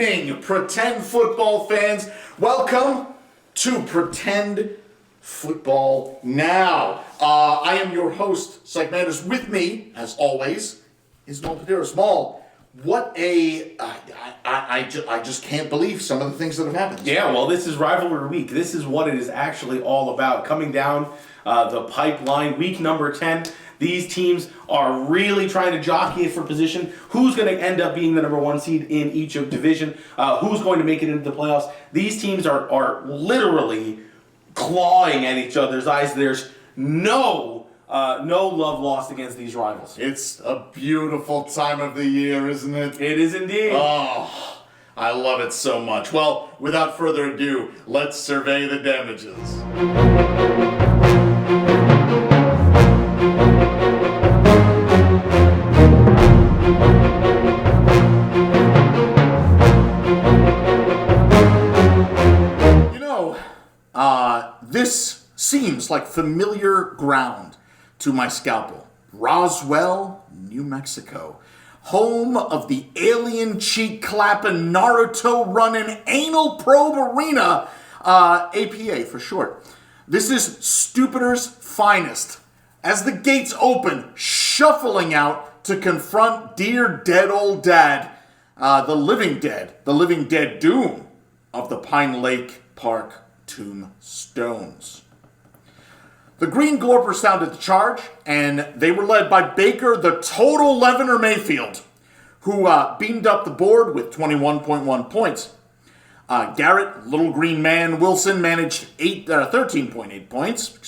evening, Pretend Football fans. Welcome to Pretend Football Now. I am your host, Sike Manders. With me, as always, is Noel Padero. Small. What a... I just can't believe some of the things that have happened. Yeah, well, this is Rivalry Week. This is what it is actually all about. Coming down the pipeline, week number 10. These teams are really trying to jockey for position. Who's going to end up being the number one seed in each of division? Who's going to make it into the playoffs? These teams are literally clawing at each other's eyes. There's no love lost against these rivals. It's a beautiful time of the year, isn't it? It is indeed. Oh, I love it so much. Well, without further ado, let's survey the damages. This seems like familiar ground to my scalpel. Roswell, New Mexico. Home of the alien cheek clapping, Naruto running, anal probe arena, APA for short. This is Stupider's finest. As the gates open, shuffling out to confront dear dead old dad, the living dead doom of the Pine Lake Park Tombstones. The Green Glorpers sounded the charge, and they were led by Baker, the total Levener Mayfield, who beamed up the board with 21.1 points. Garrett, Little Green Man Wilson managed 13.8 points,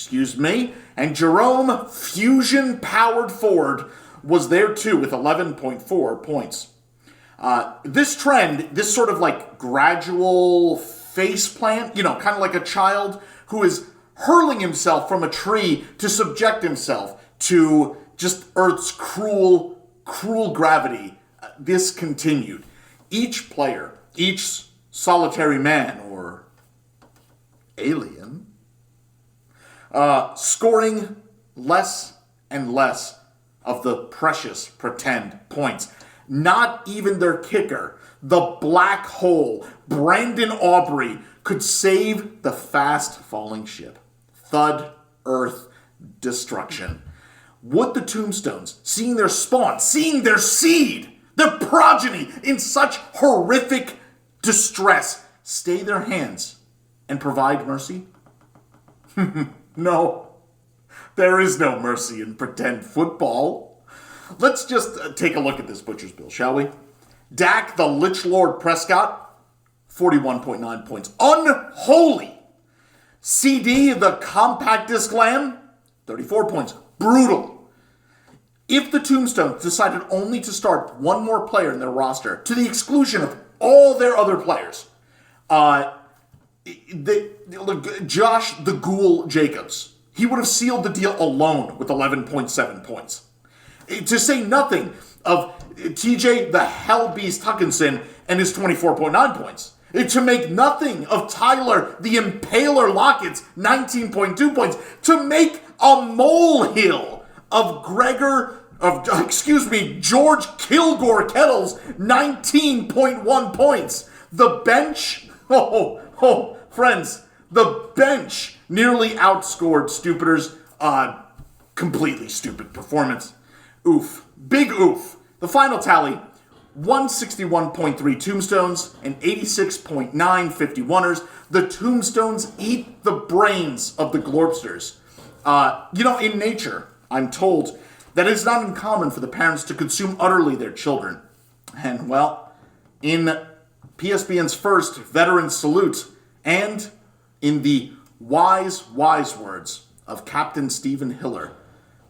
and Jerome, Fusion-powered Ford, was there too with 11.4 points. This trend, this sort of like gradual faceplant, kind of like a child who is hurling himself from a tree to subject himself to just Earth's cruel gravity. This continued. Each player, each solitary man or alien, scoring less and less of the precious pretend points. Not even their kicker, the black hole, Brandon Aubrey, could save the fast-falling ship. Thud, earth, destruction. Would the Tombstones, seeing their spawn, seeing their seed, their progeny in such horrific distress, stay their hands and provide mercy? No. There is no mercy in pretend football. Let's just take a look at this butcher's bill, shall we? Dak, the Lich Lord Prescott, 41.9 points. Unholy. CD, the Compact Disc Lamb, 34 points. Brutal. If the Tombstones decided only to start one more player in their roster, to the exclusion of all their other players, Josh the Ghoul Jacobs, he would have sealed the deal alone with 11.7 points. To say nothing of TJ the Hellbeast Huckinson and his 24.9 points. To make nothing of Tyler the Impaler Lockett's 19.2 points. To make a molehill of George Kilgore Kettle's 19.1 points. The bench, friends, the bench nearly outscored Stupider's completely stupid performance. Oof. Big oof. The final tally, 161.3 Tombstones and 86.9 51ers. The Tombstones eat the brains of the Glorpsters. In nature, I'm told that it's not uncommon for the parents to consume utterly their children. And, well, in PSBN's first veteran salute, and in the wise words of Captain Stephen Hiller,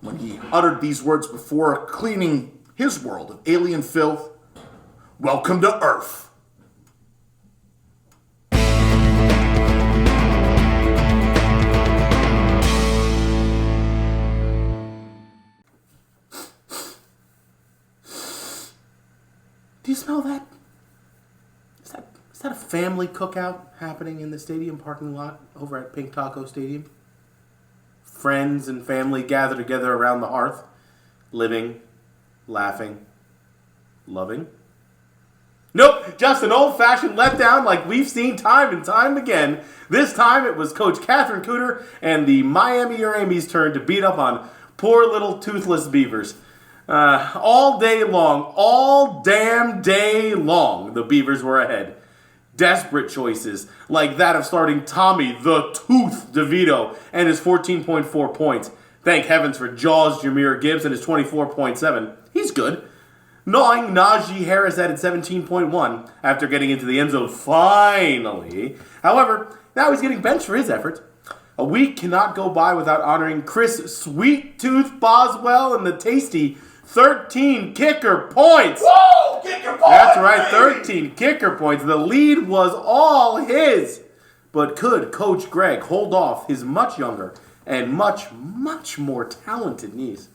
when he uttered these words before cleaning his world of alien filth, welcome to Earth. Do you smell that? Is that a family cookout happening in the stadium parking lot over at Pink Taco Stadium? Friends and family gather together around the hearth, living, laughing, loving. Nope, just an old-fashioned letdown like we've seen time and time again. This time it was Coach Catherine Cooter and the Miami Uramies' turn to beat up on poor little toothless Beavers. All day long, all damn day long, the Beavers were ahead. Desperate choices, like that of starting Tommy the Tooth DeVito and his 14.4 points. Thank heavens for Jaws Jameer Gibbs and his 24.7. He's good. Gnawing Najee Harris added 17.1 after getting into the end zone finally. However, now he's getting benched for his efforts. A week cannot go by without honoring Chris Sweet Tooth Boswell and the tasty 13 kicker points. Whoa! Kicker points! That's right, 13 kicker points. The lead was all his. But could Coach Greg hold off his much younger and much, much more talented niece?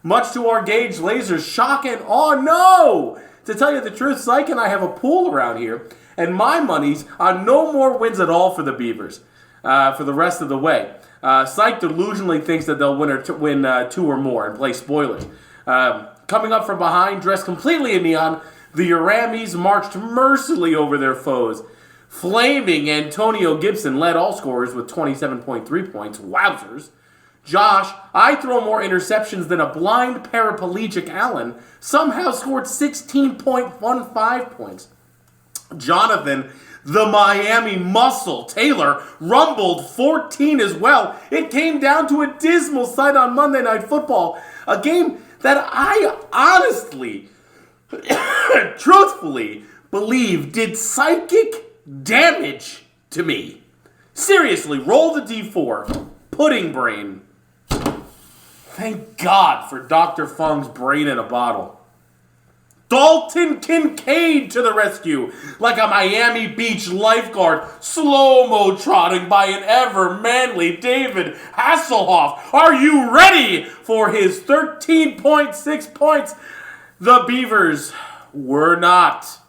Much to our Gage Laser's shock and awe, no! To tell you the truth, Sike and I have a pool around here, and my money's on no more wins at all for the Beavers for the rest of the way. Sike delusionally thinks that they'll win 2 or more and play spoilers. Coming up from behind, dressed completely in neon, the Uramies marched mercilessly over their foes. Flaming Antonio Gibson led all scorers with 27.3 points. Wowzers. Josh, I throw more interceptions than a blind paraplegic Allen, somehow scored 16.15 points. Jonathan, the Miami Muscle Taylor, rumbled 14 as well. It came down to a dismal sight on Monday Night Football, a game that I honestly, truthfully believe did psychic damage to me. Seriously, roll the D4. Pudding brain. Thank God for Dr. Fung's brain in a bottle. Dalton Kincaid to the rescue, like a Miami Beach lifeguard, slow-mo trotting by an ever-manly David Hasselhoff. Are you ready for his 13.6 points? The Beavers were not.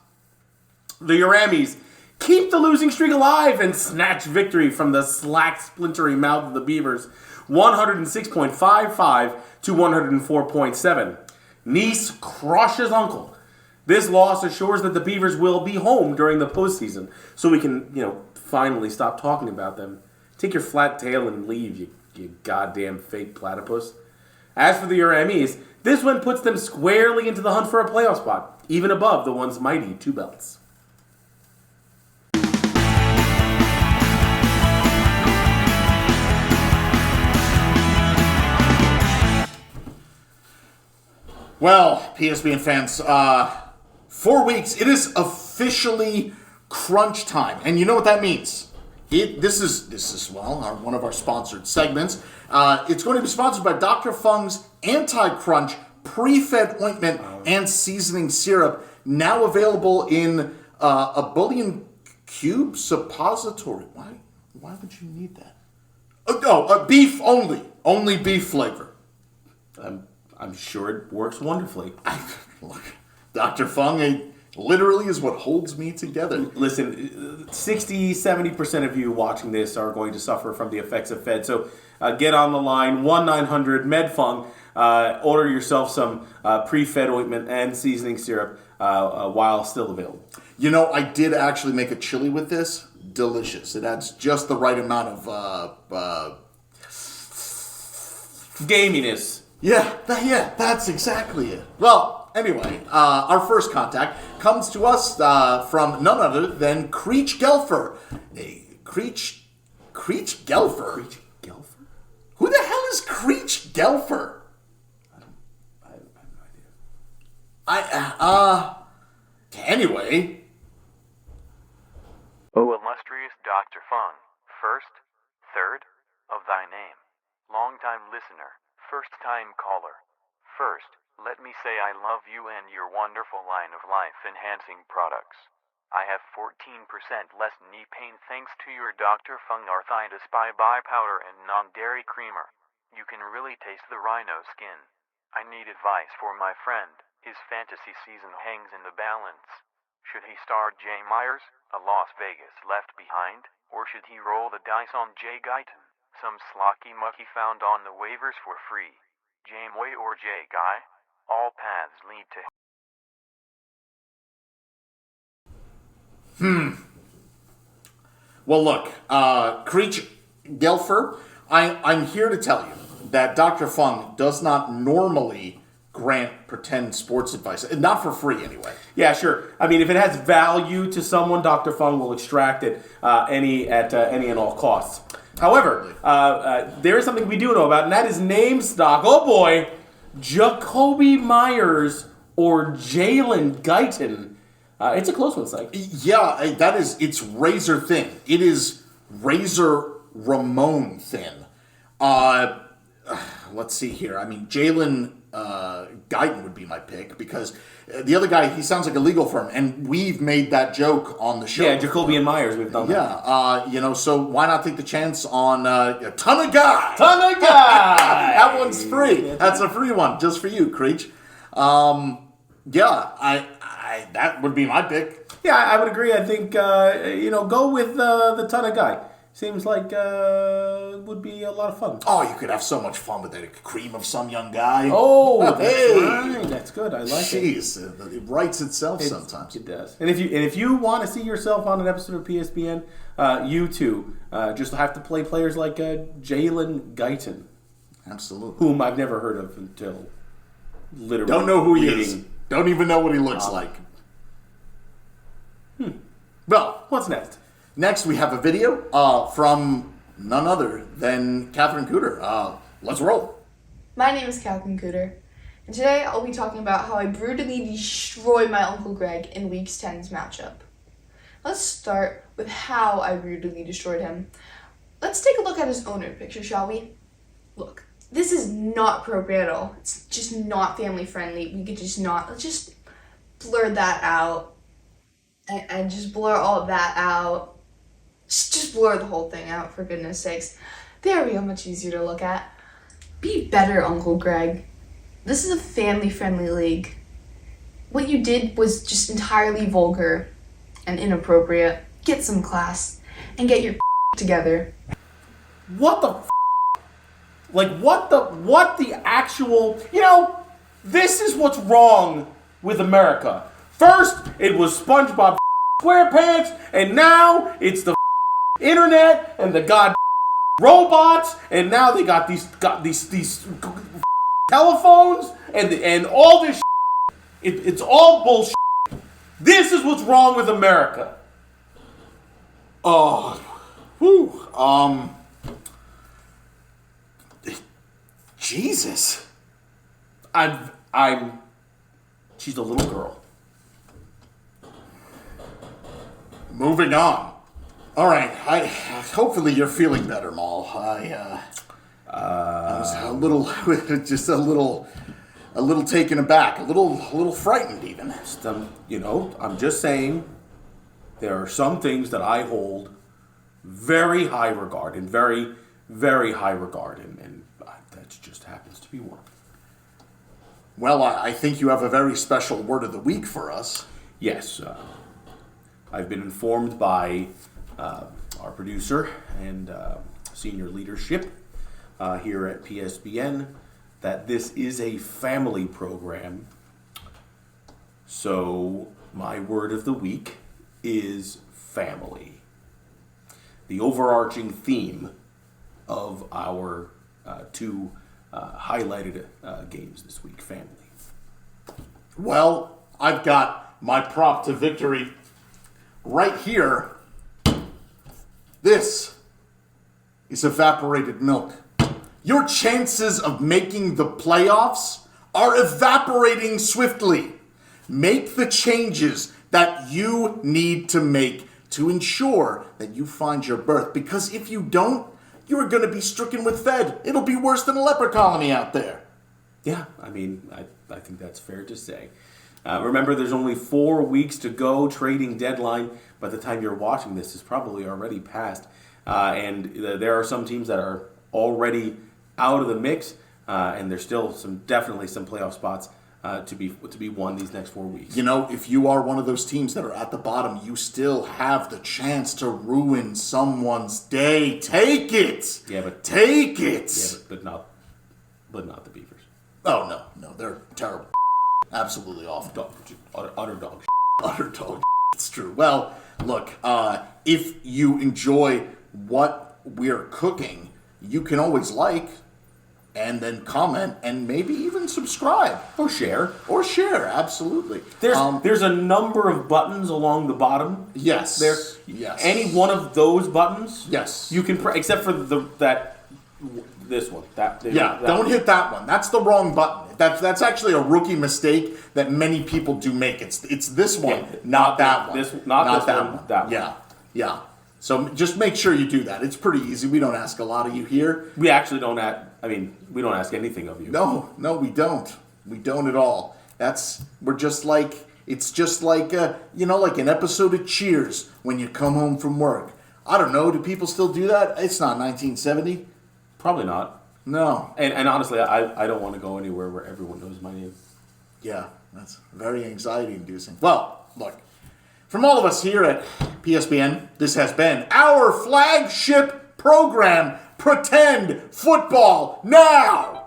The Uramies keep the losing streak alive and snatch victory from the slack, splintery mouth of the Beavers, 106.55 to 104.7. Niece crushes uncle. This loss assures that the Beavers will be home during the postseason, so we can, finally stop talking about them. Take your flat tail and leave, you goddamn fake platypus. As for the Uramies, this win puts them squarely into the hunt for a playoff spot, even above the once mighty Two Belts. Well, PSBN fans, 4 weeks, it is officially crunch time. And you know what that means. This is one of our sponsored segments. It's going to be sponsored by Dr. Fung's Anti-Crunch Pre-Fed Ointment and Seasoning Syrup, now available in a Bullion Cube Suppository. Why would you need that? Beef only. Only beef flavor. I'm sure it works wonderfully. Dr. Fung literally is what holds me together. Listen, 60-70% of you watching this are going to suffer from the effects of Fed. So get on the line, 1-900-MED-FUNG. Order yourself some pre-Fed ointment and seasoning syrup while still available. I did actually make a chili with this. Delicious. It adds just the right amount of gaminess. Yeah, that's exactly it. Well, anyway, our first contact comes to us from none other than Creech Gelfer. Creech Gelfer? Creech Gelfer? Who the hell is Creech Gelfer? I have no idea. Anyway. O illustrious Dr. Fung, first, third, of thy name, long-time listener, first-time caller. First, let me say I love you and your wonderful line of life-enhancing products. I have 14% less knee pain thanks to your Dr. Fung Arthritis Bye-Bye Powder and non-dairy creamer. You can really taste the rhino skin. I need advice for my friend. His fantasy season hangs in the balance. Should he star Jay Myers, a Las Vegas left behind, or should he roll the dice on Jay Guyton, some slocky mucky found on the waivers for free? Jameway or Jay Guy? All paths lead to Well, look, Creech Gelfer, I'm here to tell you that Dr. Fung does not normally grant pretend sports advice. Not for free, anyway. Yeah, sure. I mean, if it has value to someone, Dr. Fung will extract it any and all costs. However, there is something we do know about, and that is name stock. Oh boy, Jacoby Myers or Jalen Guyton. It's a close one, Sike. Yeah, it's razor thin. It is razor Ramon thin. Let's see here. I mean, Jalen Guyton would be my pick because the other guy, he sounds like a legal firm, and we've made that joke on the show. Yeah, Jacoby and Myers, we've done that. Yeah, so why not take the chance on a ton of guy? Ton of guy! That one's free. That's a free one, just for you, Creech. That would be my pick. Yeah, I would agree. I think, go with the ton of guy. Seems like would be a lot of fun. Oh, you could have so much fun with that cream of some young guy. Oh, that's right. That's good. I like it. Jeez, it writes itself sometimes. It does. And if you want to see yourself on an episode of PSBN, you too just have to play players like Jalen Guyton. Absolutely. Whom I've never heard of until literally. Don't know who he is. Don't even know what he looks like. Well, what's next? Next, we have a video from none other than Catherine Cooter. Let's roll. My name is Catherine Cooter, and today I'll be talking about how I brutally destroyed my Uncle Greg in Week 10's matchup. Let's start with how I brutally destroyed him. Let's take a look at his owner picture, shall we? Look, this is not appropriate at all. It's just not family friendly. We could let's just blur that out. And just blur all of that out. Just blur the whole thing out, for goodness sakes. There we go, much easier to look at. Be better, Uncle Greg. This is a family-friendly league. What you did was just entirely vulgar and inappropriate. Get some class and get your together. What the Like, what the actual... this is what's wrong with America. First, it was SpongeBob SquarePants, and now it's the internet and the robots, and now they got these telephones and all this. It's all bullshit. This is what's wrong with America. Jesus. She's a little girl. Moving on. All right. Hopefully you're feeling better, Maul. I was a little taken aback, a little frightened even. I'm just saying there are some things that I hold very high regard and very, very high regard, and that just happens to be one. Well, I think you have a very special word of the week for us. Yes. I've been informed by our producer and senior leadership here at PSBN that this is a family program. So my word of the week is family. The overarching theme of our two highlighted games this week, family. Well, I've got my prop to victory right here. This is evaporated milk. Your chances of making the playoffs are evaporating swiftly. Make the changes that you need to make to ensure that you find your berth. Because if you don't, you're going to be stricken with Fed. It'll be worse than a leper colony out there. Yeah, I think that's fair to say. Remember, there's only 4 weeks to go. Trading deadline, by the time you're watching this, is probably already passed. And there are some teams that are already out of the mix, and there's still definitely some playoff spots to be won these next 4 weeks. If you are one of those teams that are at the bottom, you still have the chance to ruin someone's day. Take it. Yeah, but take it. Yeah, but not the Beavers. Oh no, they're terrible. Absolutely awful. Utter dog. Utter dog. It's true. Well, look, if you enjoy what we're cooking, you can always like and then comment and maybe even subscribe. Or share. Absolutely. There's a number of buttons along the bottom. Yes. Yes. Any one of those buttons. Yes. You can except for this one. Don't hit that one. That's the wrong button. That's actually a rookie mistake that many people do make. It's this one, not that one. Not that one. That one. Yeah. So just make sure you do that. It's pretty easy. We don't ask a lot of you here. We actually don't we don't ask anything of you. No, we don't. We don't at all. It's just like like an episode of Cheers when you come home from work. I don't know. Do people still do that? It's not 1970. Probably not. No. And honestly, I don't want to go anywhere where everyone knows my name. Yeah, that's very anxiety-inducing. Well, look, from all of us here at PSBN, this has been our flagship program, Pretend Football Now!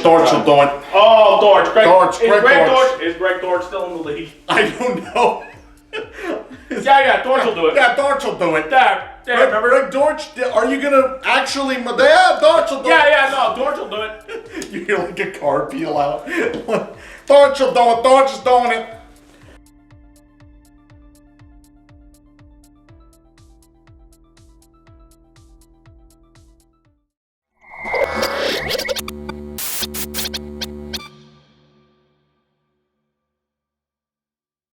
Dortch will do it. Oh, Dortch. Greg Dortch. Is Greg Dortch still in the league? I don't know. Yeah, Dortch will do it. Yeah, Dortch will do it. Remember? Greg Dortch, are you going to actually... Yeah, Dortch will do it. No, Dortch will do it. You hear like a car peel out. Dortch will do it. Dortch is doing it.